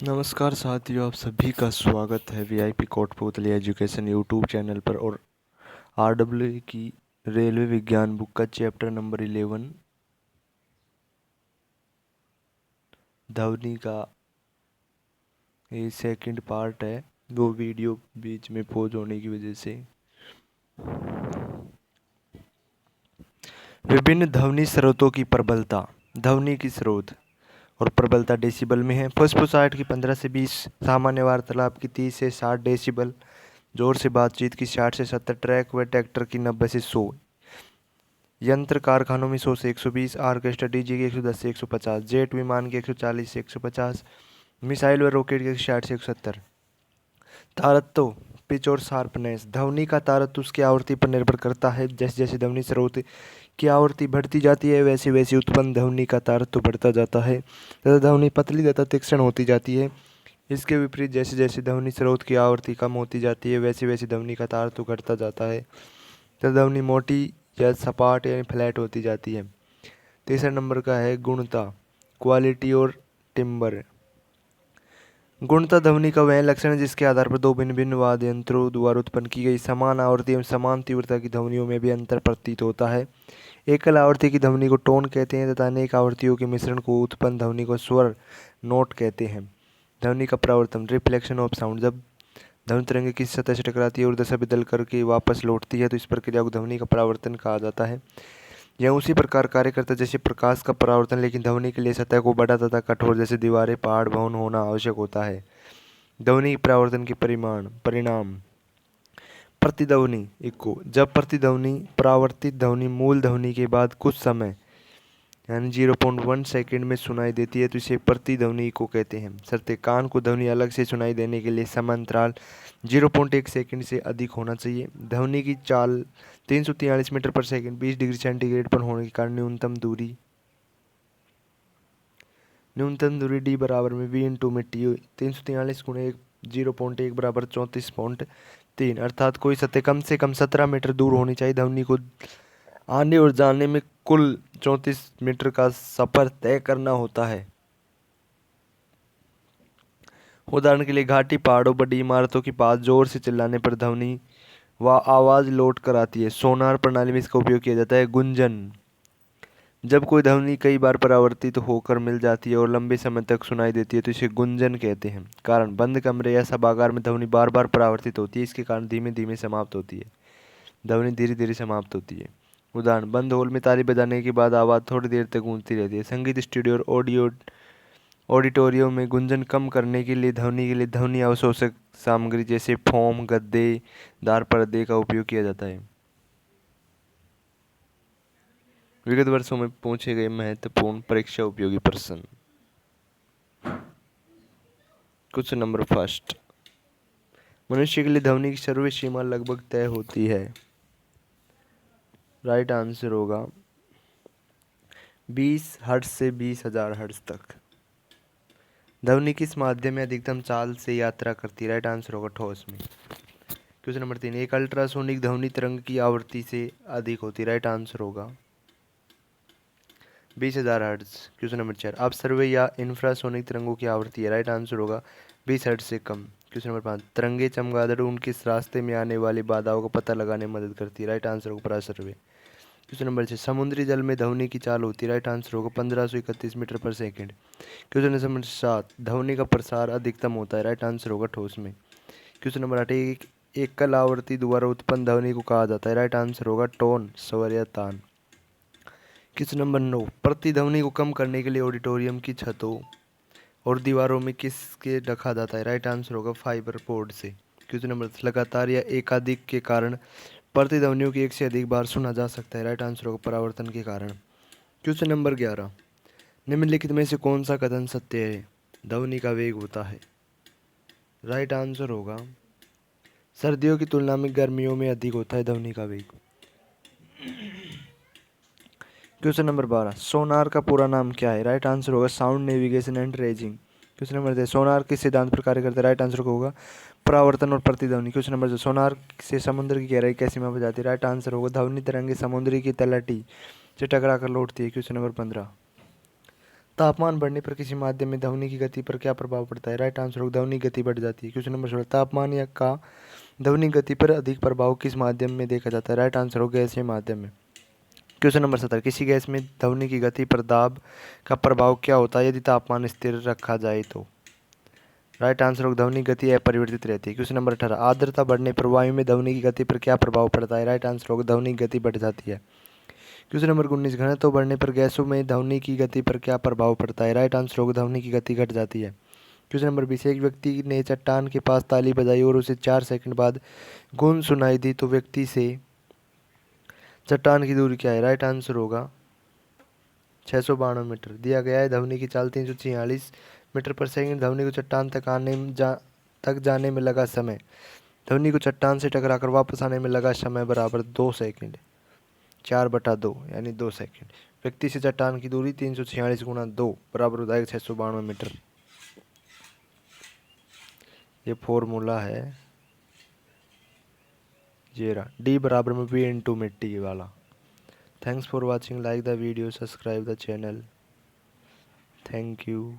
नमस्कार साथियों, आप सभी का स्वागत है VIP Kotputli education YouTube channel पर। और आरडब्ल्यू की रेलवे विज्ञान बुक का चैप्टर नंबर 11 ध्वनि का ये सेकंड पार्ट है। वो वीडियो बीच में पॉज होने की वजह से। विभिन्न ध्वनि स्रोतों की प्रबलता। ध्वनि की स्रोत और प्रबलता डेसिबल में है। फुसफुसाहट की 15 से 20, सामान्य वार्तालाप की 30 से 60 डेसिबल, जोर से बातचीत की 60 से 70, ट्रैक व ट्रैक्टर की 90 से 100, यंत्र कारखानों में 100 से 120, ऑर्केस्ट्रा डीजे की 110 से 150, जेट विमान की 140 से 150, मिसाइल व रॉकेट की 60 से 170। तारत्व, पिच और शार्पनेस। ध्वनि का तारत्व उसकी आवृत्ति पर निर्भर करता है। जैसे जैसे ध्वनि स्रोत की आवृत्ति बढ़ती जाती है वैसे वैसे उत्पन्न ध्वनि का तारत्व बढ़ता जाता है तथा ध्वनि पतली तथा तीक्ष्ण होती जाती है। इसके विपरीत जैसे जैसे ध्वनि स्रोत की आवृत्ति कम होती जाती है वैसे वैसे ध्वनि का तारत्व घटता जाता है तथा ध्वनि मोटी या सपाट यानी फ्लैट होती जाती है। तीसरा नंबर का है गुणता, क्वालिटी और टिम्बर। गुणता ध्वनि का वह लक्षण है जिसके आधार पर दो भिन्न भिन्न वाद्य यंत्रों द्वारा उत्पन्न की गई समान आवृत्ति एवं समान तीव्रता की ध्वनियों में भी अंतर प्रतीत होता है। एकल आवृत्ति की ध्वनि को टोन कहते हैं तथा अनेक आवृत्तियों के मिश्रण को उत्पन्न ध्वनि को स्वर, नोट कहते हैं। ध्वनि का परावर्तन, रिफ्लेक्शन ऑफ साउंड। जब ध्वनि तरंग किसी सतह से टकराती है और दशा बदल करके वापस लौटती है तो इस प्रक्रिया को ध्वनि का परावर्तन कहा जाता है। यह उसी प्रकार कार्य करता है जैसे प्रकाश का परावर्तन, लेकिन ध्वनि के लिए सतह को बड़ा तथा कठोर जैसे दीवारें, पहाड़, भवन होना आवश्यक होता है। ध्वनि परावर्तन के परिणाम। प्रतिध्वनि, इको। जब प्रतिध्वनि परावर्तित ध्वनि मूल ध्वनि के बाद कुछ समय यानी 0.1 सेकंड में सुनाई देती है तो इसे प्रतिध्वनि इको कहते हैं। शर्ते, कान को ध्वनि अलग से सुनाई देने के लिए समय अंतराल 0.1 सेकंड से अधिक होना चाहिए। ध्वनि की चाल 343 मीटर पर सेकंड 20 डिग्री सेंटीग्रेड पर होने के कारण न्यूनतम दूरी डी बराबर में वी इंटू मिट्टी 343 गुणे 0.1 बराबर 34.3, अर्थात कोई सतह कम से कम 17 मीटर दूर होनी चाहिए। ध्वनि को आने और जाने में कुल 34 मीटर का सफर तय करना होता है। उदाहरण के लिए घाटी, पहाड़ों, बड़ी इमारतों के पास जोर से चिल्लाने पर ध्वनि व आवाज लौट कर आती है। सोनार प्रणाली में इसका उपयोग किया जाता है। गुंजन, जब कोई ध्वनि कई बार परावर्तित होकर मिल जाती है और लंबे समय तक सुनाई देती है तो इसे गुंजन कहते हैं। कारण, बंद कमरे या सभागार में ध्वनि बार बार परावर्तित होती है, इसके कारण धीमे धीमे समाप्त होती है। ध्वनि धीरे धीरे समाप्त होती है। उदाहरण, बंद हॉल में ताली बजाने के बाद आवाज़ थोड़ी देर तक गूंजती रहती है। संगीत स्टूडियो और ऑडिटोरियम में गुंजन कम करने के लिए ध्वनि अवशोषक सामग्री जैसे फोम, गद्दे, दार पर्दे का उपयोग किया जाता है। विगत वर्षों में पूछे गए महत्वपूर्ण परीक्षा उपयोगी प्रश्न। क्वेश्चन नंबर फर्स्ट, मनुष्य के लिए ध्वनि की सर्व सीमा लगभग तय होती है। राइट आंसर होगा 20 हर्ट्ज से 20,000 हर्ट्ज तक। ध्वनि किस माध्यम में अधिकतम चाल से यात्रा करती है? राइट आंसर होगा ठोस में। क्वेश्चन नंबर 3, एक अल्ट्रासोनिक ध्वनि तरंग की आवृत्ति से अधिक होती है। राइट आंसर होगा 20,000 हर्ट्ज। क्वेश्चन नंबर 4, अपसर्वे या इंफ्रासोनिक तरंगों की आवृत्ति है। राइट आंसर होगा 20 हर्ट्ज से कम। क्वेश्चन नंबर 5, तरंगे चमगादड़ उनके रास्ते में आने वाली बाधाओं का पता लगाने में मदद करती है। राइट आंसर होगा परासर्वे। क्वेश्चन नंबर 6, समुद्री जल में ध्वनि की चाल होती है। राइट आंसर होगा 1531 मीटर पर सेकेंड। क्वेश्चन नंबर 7, ध्वनि का प्रसार अधिकतम होता है। राइट आंसर होगा ठोस में। क्वेश्चन नंबर 8, एक एकल आवृत्ति द्वारा उत्पन्न ध्वनि को कहा जाता है। राइट आंसर होगा टोन, स्वर या तान। क्वेश्चन नंबर 9, प्रतिध्वनि को कम करने के लिए ऑडिटोरियम की छतों और दीवारों में किसके रखा जाता है? राइट आंसर होगा फाइबर बोर्ड से। क्वेश्चन नंबर 10, लगातार या एकाधिक के कारण प्रतिध्वनियों की एक से अधिक बार सुना जा सकता है। राइट आंसर होगा परावर्तन के कारण। क्वेश्चन नंबर 11, निम्नलिखित में से कौन सा कथन सत्य है? ध्वनि का वेग होता है। राइट आंसर होगा सर्दियों की तुलना में गर्मियों में अधिक होता है ध्वनि का वेग। क्वेश्चन नंबर 12, सोनार का पूरा नाम क्या है? राइट आंसर होगा sound navigation and raising. Question number 13, सोनार किस सिद्धांत पर कार्य करता है? राइट आंसर होगा परावर्तन और प्रतिध्वनि। क्वेश्चन नंबर 14, सोनार से समुद्र की गहराई कैसे मापी जाती है? राइट आंसर होगा ध्वनि तरंगे समुद्री की तलहटी से टकरा कर लौटती है। क्वेश्चन नंबर 15, तापमान बढ़ने पर किसी माध्यम में ध्वनि की गति पर क्या प्रभाव पड़ता है? राइट आंसर होगा ध्वनि गति बढ़ जाती है। क्वेश्चन नंबर 16, तापमान या का ध्वनि गति पर अधिक प्रभाव किस माध्यम में देखा जाता है? राइट आंसर होगा गैसीय माध्यम में। क्वेश्चन नंबर 17, किसी गैस में ध्वनि की गति पर दाब का प्रभाव क्या होता है यदि तापमान स्थिर रखा जाए तो? राइट आंसर होगा ध्वनि गति अपरिवर्तित रहती है। क्वेश्चन नंबर 18, आर्द्रता बढ़ने पर वायु में ध्वनि की गति पर क्या प्रभाव पड़ता है? राइट आंसर होगा ध्वनि गति बढ़ जाती है। क्वेश्चन नंबर 19, घनत्व बढ़ने पर गैसों में ध्वनि की गति पर क्या प्रभाव पड़ता है? राइट आंसर होगा ध्वनि की गति घट जाती है। क्वेश्चन नंबर 20, एक व्यक्ति ने चट्टान के पास ताली बजाई और उसे 4 सेकंड बाद गूंज सुनाई दी तो व्यक्ति से चट्टान की दूरी क्या है? राइट आंसर होगा 692 मीटर। दिया गया है ध्वनि की चाल 346 मीटर पर सेकंड। ध्वनि को चट्टान तक जाने में लगा समय, ध्वनि को चट्टान से टकराकर वापस आने में लगा समय बराबर 2 सेकंड, 4/2 यानी 2 सेकंड। व्यक्ति से चट्टान की दूरी 346 गुणा 2 बराबर हो जाएगा 692 मीटर। ये फॉर्मूला है, ये रहा डी बराबर में बी इंटू मिट्टी वाला। Thanks for watching, like the video, subscribe the channel. Thank you.